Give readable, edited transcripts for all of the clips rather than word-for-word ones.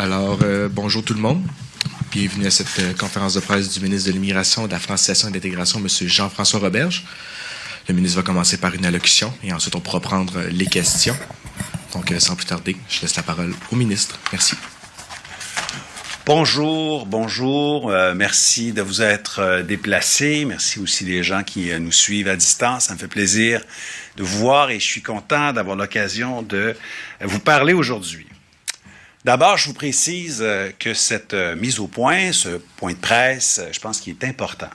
Bonjour tout le monde. Bienvenue à cette conférence de presse du ministre de l'Immigration, de la Francisation et de l'Intégration, M. Jean-François Roberge. Le ministre va commencer par une allocution et ensuite on pourra prendre les questions. Donc, sans plus tarder, je laisse la parole au ministre. Merci. Bonjour. Merci de vous être déplacés. Merci aussi les gens qui nous suivent à distance. Ça me fait plaisir de vous voir et je suis content d'avoir l'occasion de vous parler aujourd'hui. D'abord, je vous précise que cette mise au point, ce point de presse, je pense qu'il est important.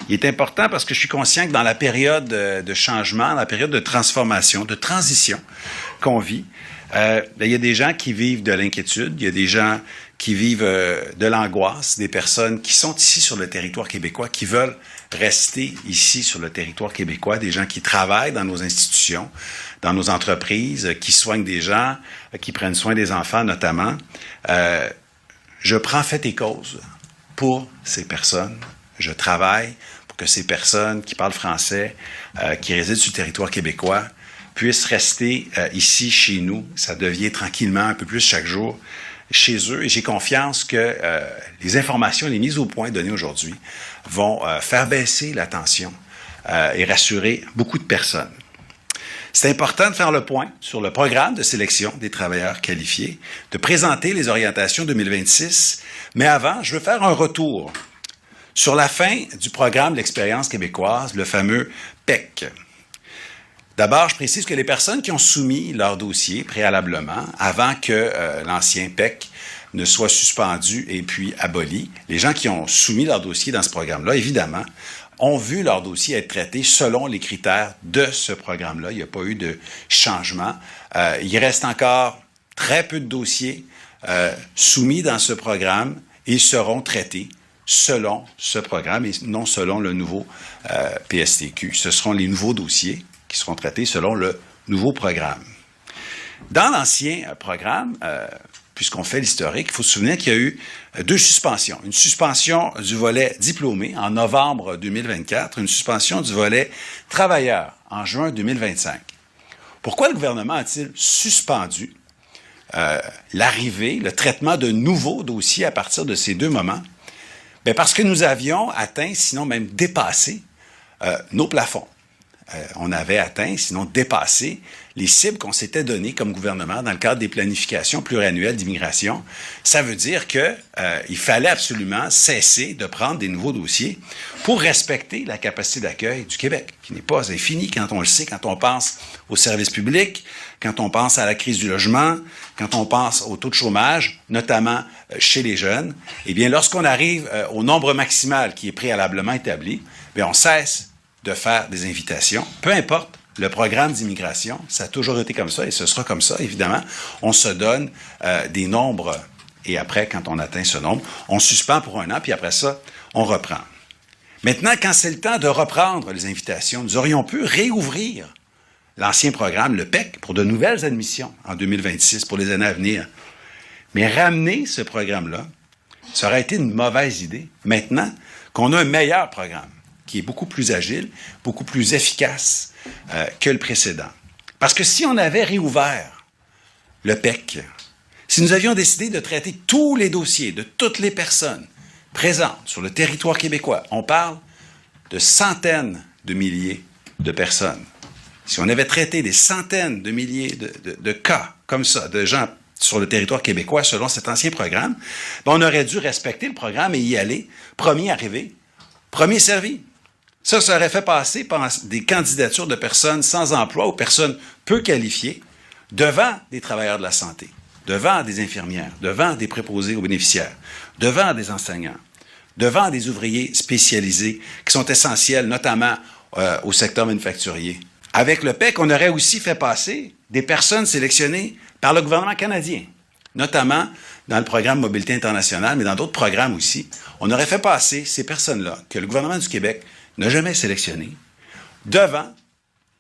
Il est important parce que je suis conscient que dans la période de changement, la période de transformation, de transition qu'on vit, il y a des gens qui vivent de l'inquiétude, il y a des gens qui vivent de l'angoisse, des personnes qui sont ici sur le territoire québécois, qui veulent rester ici sur le territoire québécois, des gens qui travaillent dans nos institutions, dans nos entreprises, qui soignent des gens, qui prennent soin des enfants notamment. Je prends fait et cause pour ces personnes. Je travaille pour que ces personnes qui parlent français, qui résident sur le territoire québécois, puissent rester ici, chez nous. Ça devient tranquillement un peu plus chaque jour chez eux. Et j'ai confiance que les informations, les mises au point données aujourd'hui vont faire baisser la tension et rassurer beaucoup de personnes. C'est important de faire le point sur le programme de sélection des travailleurs qualifiés, de présenter les orientations 2026. Mais avant, je veux faire un retour sur la fin du programme de l'expérience québécoise, le fameux PEC. D'abord, je précise que les personnes qui ont soumis leur dossier préalablement, avant que l'ancien PEC ne soit suspendu et puis aboli, les gens qui ont soumis leur dossier dans ce programme-là, évidemment, ont vu leur dossier être traité selon les critères de ce programme-là. Il n'y a pas eu de changement. Il reste encore très peu de dossiers soumis dans ce programme et ils seront traités selon ce programme et non selon le nouveau PSTQ. Ce seront les nouveaux dossiers qui seront traités selon le nouveau programme. Dans l'ancien programme, puisqu'on fait l'historique, il faut se souvenir qu'il y a eu deux suspensions. Une suspension du volet diplômé en novembre 2024, une suspension du volet travailleur en juin 2025. Pourquoi le gouvernement a-t-il suspendu l'arrivée, le traitement de nouveaux dossiers à partir de ces deux moments? Bien, parce que nous avions atteint, sinon même dépassé, nos plafonds. On avait atteint, sinon dépassé, les cibles qu'on s'était données comme gouvernement dans le cadre des planifications pluriannuelles d'immigration. Ça veut dire qu'il fallait absolument cesser de prendre des nouveaux dossiers pour respecter la capacité d'accueil du Québec, qui n'est pas infinie quand on le sait, quand on pense aux services publics, quand on pense à la crise du logement, quand on pense au taux de chômage, notamment chez les jeunes. Eh bien, lorsqu'on arrive au nombre maximal qui est préalablement établi, bien, on cesse de faire des invitations, peu importe le programme d'immigration, ça a toujours été comme ça et ce sera comme ça, évidemment. On se donne des nombres et après, quand on atteint ce nombre, on suspend pour un an, puis après ça, on reprend. Maintenant, quand c'est le temps de reprendre les invitations, nous aurions pu réouvrir l'ancien programme, le PEC, pour de nouvelles admissions en 2026, pour les années à venir. Mais ramener ce programme-là, ça aurait été une mauvaise idée. Maintenant qu'on a un meilleur programme, qui est beaucoup plus agile, beaucoup plus efficace que le précédent. Parce que si on avait réouvert le PEC, si nous avions décidé de traiter tous les dossiers de toutes les personnes présentes sur le territoire québécois, on parle de centaines de milliers de personnes. Si on avait traité des centaines de milliers de cas comme ça, de gens sur le territoire québécois selon cet ancien programme, on aurait dû respecter le programme et y aller, premier arrivé, premier servi. Ça aurait fait passer par des candidatures de personnes sans emploi ou personnes peu qualifiées devant des travailleurs de la santé, devant des infirmières, devant des préposés aux bénéficiaires, devant des enseignants, devant des ouvriers spécialisés qui sont essentiels, notamment au secteur manufacturier. Avec le PEC, on aurait aussi fait passer des personnes sélectionnées par le gouvernement canadien, notamment dans le programme Mobilité internationale, mais dans d'autres programmes aussi. On aurait fait passer ces personnes-là, que le gouvernement du Québec n'a jamais sélectionné, devant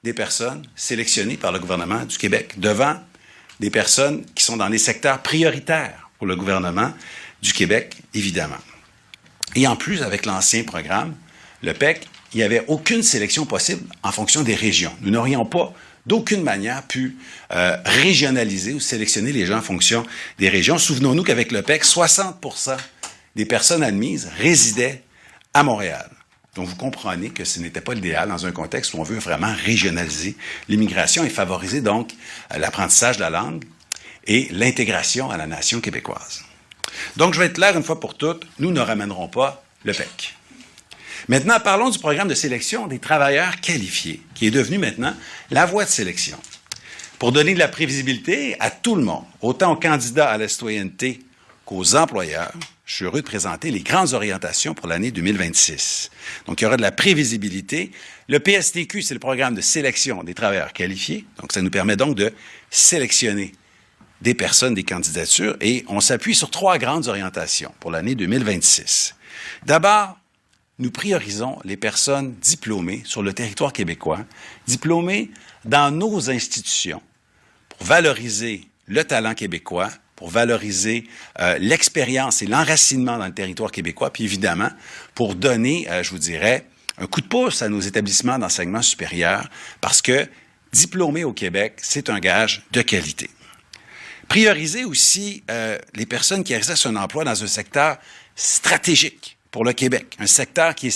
des personnes sélectionnées par le gouvernement du Québec, devant des personnes qui sont dans les secteurs prioritaires pour le gouvernement du Québec, évidemment. Et en plus, avec l'ancien programme, le PEC, il n'y avait aucune sélection possible en fonction des régions. Nous n'aurions pas d'aucune manière pu régionaliser ou sélectionner les gens en fonction des régions. Souvenons-nous qu'avec l'OPEC, 60% des personnes admises résidaient à Montréal. Donc, vous comprenez que ce n'était pas l'idéal dans un contexte où on veut vraiment régionaliser l'immigration et favoriser donc l'apprentissage de la langue et l'intégration à la nation québécoise. Donc, je vais être clair une fois pour toutes, nous ne ramènerons pas le PEC. Maintenant, parlons du programme de sélection des travailleurs qualifiés, qui est devenu maintenant la voie de sélection. Pour donner de la prévisibilité à tout le monde, autant aux candidats à la citoyenneté qu'aux employeurs, je suis heureux de présenter les grandes orientations pour l'année 2026. Donc, il y aura de la prévisibilité. Le PSTQ, c'est le programme de sélection des travailleurs qualifiés. Donc, ça nous permet donc de sélectionner des personnes, des candidatures, et on s'appuie sur 3 grandes orientations pour l'année 2026. D'abord, nous priorisons les personnes diplômées sur le territoire québécois, diplômées dans nos institutions, pour valoriser le talent québécois, pour valoriser l'expérience et l'enracinement dans le territoire québécois, puis évidemment, pour donner, je vous dirais, un coup de pouce à nos établissements d'enseignement supérieur, parce que diplômer au Québec, c'est un gage de qualité. Prioriser aussi les personnes qui exercent un emploi dans un secteur stratégique pour le Québec, un secteur qui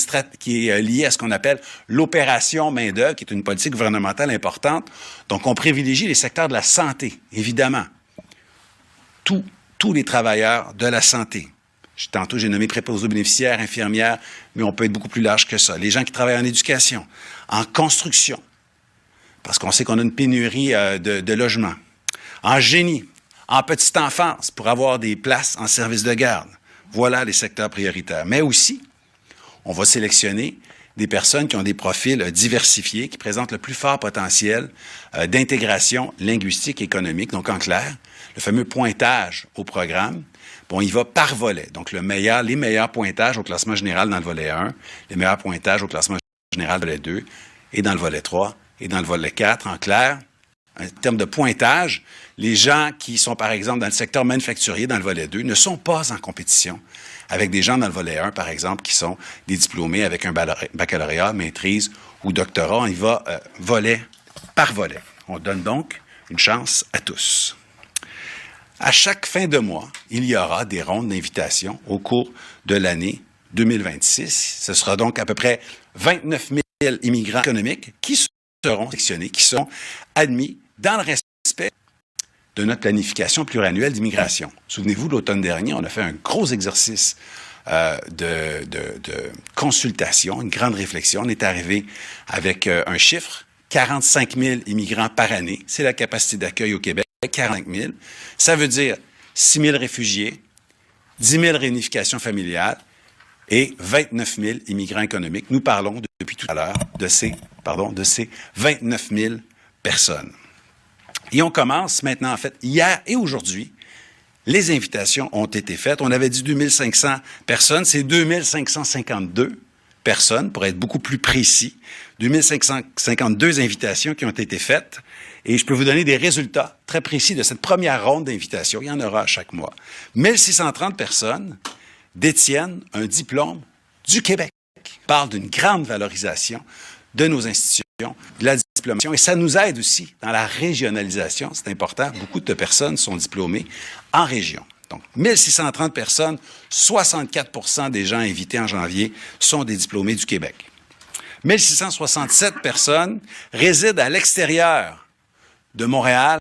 est lié à ce qu'on appelle l'opération main-d'œuvre, qui est une politique gouvernementale importante. Donc, on privilégie les secteurs de la santé, évidemment. Tous les travailleurs de la santé. Tantôt, j'ai nommé préposés aux bénéficiaires, infirmières, mais on peut être beaucoup plus large que ça. Les gens qui travaillent en éducation, en construction, parce qu'on sait qu'on a une pénurie de logements, en génie, en petite enfance, pour avoir des places en service de garde. Voilà les secteurs prioritaires. Mais aussi, on va sélectionner des personnes qui ont des profils diversifiés, qui présentent le plus fort potentiel d'intégration linguistique et économique. Donc, en clair, le fameux pointage au programme, bon, il va par volet. Donc, les meilleurs pointages au classement général dans le volet 1, les meilleurs pointages au classement général dans le volet 2, et dans le volet 3, et dans le volet 4. En clair, en termes de pointage, les gens qui sont, par exemple, dans le secteur manufacturier, dans le volet 2, ne sont pas en compétition avec des gens dans le volet 1, par exemple, qui sont des diplômés avec un baccalauréat, maîtrise ou doctorat. On y va volet par volet. On donne donc une chance à tous. À chaque fin de mois, il y aura des rondes d'invitation au cours de l'année 2026. Ce sera donc à peu près 29 000 immigrants économiques qui seront sélectionnés, qui seront admis dans le respect de notre planification pluriannuelle d'immigration. Souvenez-vous, l'automne dernier, on a fait un gros exercice de consultation, une grande réflexion. On est arrivé avec un chiffre, 45 000 immigrants par année. C'est la capacité d'accueil au Québec, 45 000. Ça veut dire 6 000 réfugiés, 10 000 réunifications familiales et 29 000 immigrants économiques. Nous parlons depuis tout à l'heure de ces 29 000 personnes. Et on commence maintenant, en fait, hier et aujourd'hui, les invitations ont été faites. On avait dit 2500 personnes, c'est 2552 personnes, pour être beaucoup plus précis. 2552 invitations qui ont été faites. Et je peux vous donner des résultats très précis de cette première ronde d'invitations. Il y en aura à chaque mois. 1630 personnes détiennent un diplôme du Québec. On parle d'une grande valorisation de nos institutions, de la diplomation, et ça nous aide aussi dans la régionalisation. C'est important. Beaucoup de personnes sont diplômées en région. Donc, 1630 personnes, 64% des gens invités en janvier sont des diplômés du Québec. 1667 personnes résident à l'extérieur de Montréal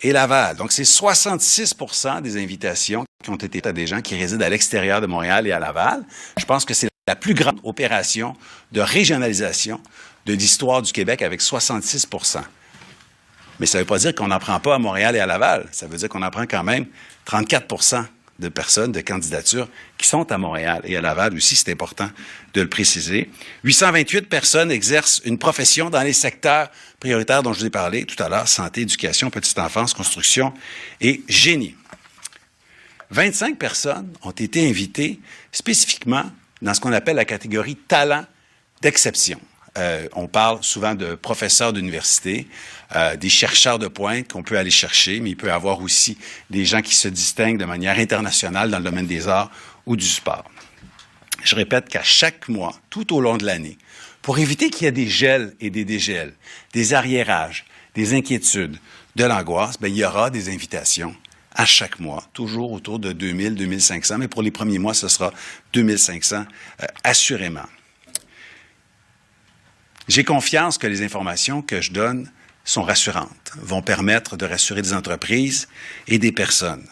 et Laval. Donc, c'est 66% des invitations qui ont été faites à des gens qui résident à l'extérieur de Montréal et à Laval. Je pense que c'est la plus grande opération de régionalisation de l'histoire du Québec avec 66%. Mais ça ne veut pas dire qu'on n'en prend pas à Montréal et à Laval. Ça veut dire qu'on en prend quand même 34% de personnes, de candidatures qui sont à Montréal et à Laval aussi, c'est important de le préciser. 828 personnes exercent une profession dans les secteurs prioritaires dont je vous ai parlé tout à l'heure, santé, éducation, petite enfance, construction et génie. 25 personnes ont été invitées spécifiquement dans ce qu'on appelle la catégorie talent d'exception. On parle souvent de professeurs d'université, des chercheurs de pointe qu'on peut aller chercher, mais il peut y avoir aussi des gens qui se distinguent de manière internationale dans le domaine des arts ou du sport. Je répète qu'à chaque mois, tout au long de l'année, pour éviter qu'il y ait des gels et des dégels, des arriérages, des inquiétudes, de l'angoisse, bien, il y aura des invitations à chaque mois, toujours autour de 2000, 2500, mais pour les premiers mois, ce sera 2500 assurément. J'ai confiance que les informations que je donne sont rassurantes, vont permettre de rassurer des entreprises et des personnes.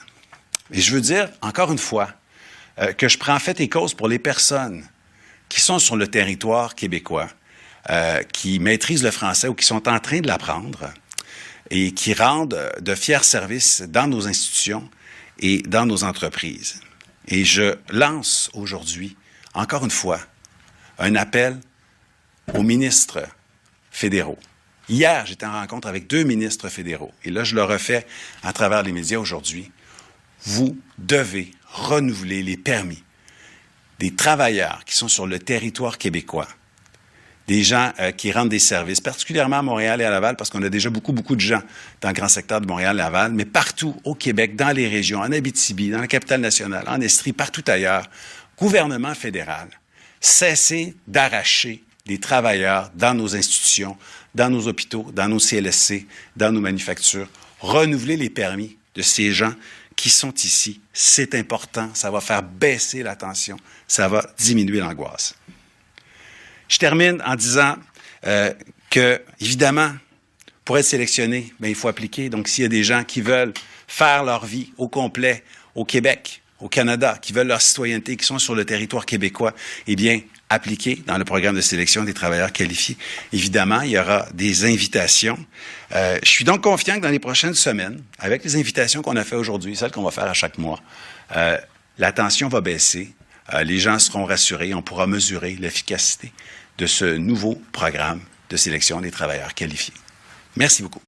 Et je veux dire, encore une fois, que je prends fait et cause pour les personnes qui sont sur le territoire québécois, qui maîtrisent le français ou qui sont en train de l'apprendre et qui rendent de fiers services dans nos institutions et dans nos entreprises. Et je lance aujourd'hui, encore une fois, un appel aux ministres fédéraux. Hier, j'étais en rencontre avec 2 ministres fédéraux. Et là, je le refais à travers les médias aujourd'hui. Vous devez renouveler les permis des travailleurs qui sont sur le territoire québécois, des gens qui rendent des services, particulièrement à Montréal et à Laval, parce qu'on a déjà beaucoup de gens dans le grand secteur de Montréal et Laval, mais partout au Québec, dans les régions, en Abitibi, dans la capitale nationale, en Estrie, partout ailleurs, gouvernement fédéral, cessez d'arracher des travailleurs dans nos institutions, dans nos hôpitaux, dans nos CLSC, dans nos manufactures. Renouvelez les permis de ces gens qui sont ici. C'est important. Ça va faire baisser la tension. Ça va diminuer l'angoisse. Je termine en disant que, évidemment, pour être sélectionné, bien, il faut appliquer. Donc, s'il y a des gens qui veulent faire leur vie au complet au Québec, au Canada, qui veulent leur citoyenneté, qui sont sur le territoire québécois, eh bien, appliquer dans le programme de sélection des travailleurs qualifiés. Évidemment, il y aura des invitations. Je suis donc confiant que dans les prochaines semaines, avec les invitations qu'on a faites aujourd'hui, celles qu'on va faire à chaque mois, la tension va baisser, les gens seront rassurés, on pourra mesurer l'efficacité de ce nouveau programme de sélection des travailleurs qualifiés. Merci beaucoup.